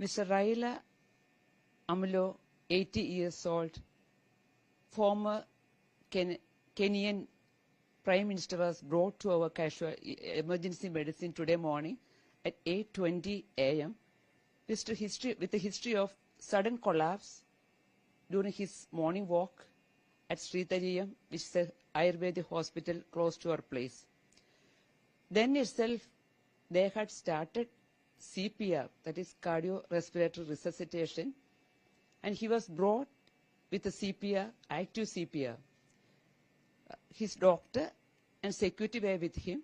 Mr. Raila Amlo, 80 years old, former Kenyan Prime Minister, was brought to our emergency medicine today morning at 8:20 a.m. with a history of sudden collapse during his morning walk at Sritariyam, which is an Ayurvedic hospital close to our place. Then itself, they had started CPR, that is cardiorespiratory resuscitation, and he was brought with a CPR, active CPR. His doctor and security were with him,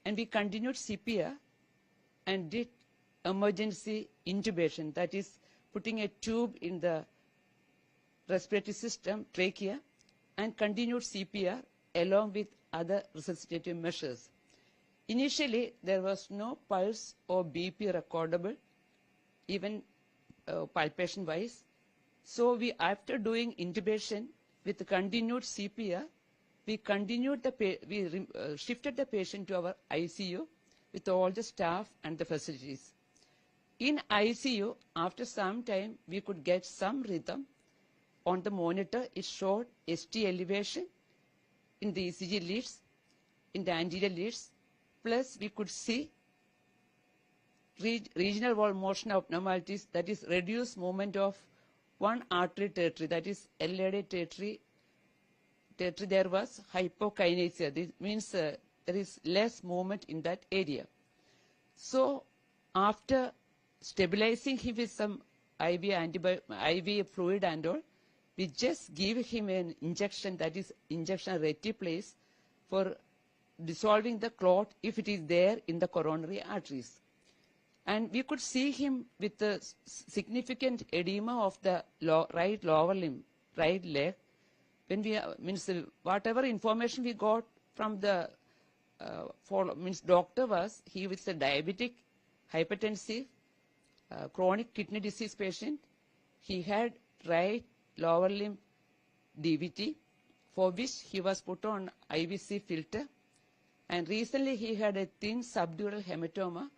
and we continued CPR and did emergency intubation, that is putting a tube in the respiratory system, trachea, and continued CPR along with other resuscitative measures. Initially, there was no pulse or BP recordable, even palpation-wise. So after doing intubation with continued CPR, we shifted the patient to our ICU with all the staff and the facilities. In ICU, after some time, we could get some rhythm. On the monitor, it showed ST elevation in the ECG leads, in the anterior leads, plus we could see regional wall motion abnormalities, that is reduced movement of one artery territory, that is LAD territory. There was hypokinesia. This means there is less movement in that area. So after stabilizing him with some IV fluid and all, we just give him an injection, that is injection retiplase, for dissolving the clot if it is there in the coronary arteries. And we could see him with the significant edema of the right lower limb, right leg. When whatever information we got from the doctor was, he was a diabetic, hypertensive, chronic kidney disease patient. He had right lower limb DVT, for which he was put on IVC filter. And recently he had a thin subdural hematoma.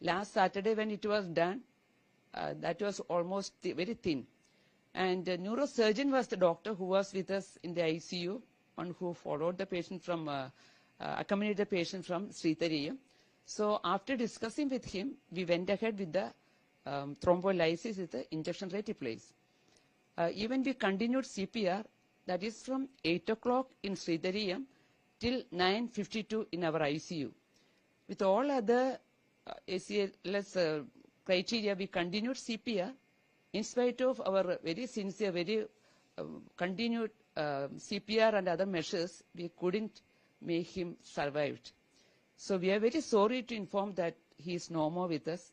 Last Saturday when it was done, that was almost very thin. And the neurosurgeon was the doctor who was with us in the ICU and who followed the patient from, accompanied the patient from Sritariyam. So after discussing with him, we went ahead with the thrombolysis with the injection retiplase. Even we continued CPR, that is from 8 o'clock in Sritariyam till 9:52 in our ICU. With all other ACLS criteria, we continued CPR. In spite of our very sincere, very continued CPR and other measures, we couldn't make him survive. So we are very sorry to inform that he is no more with us.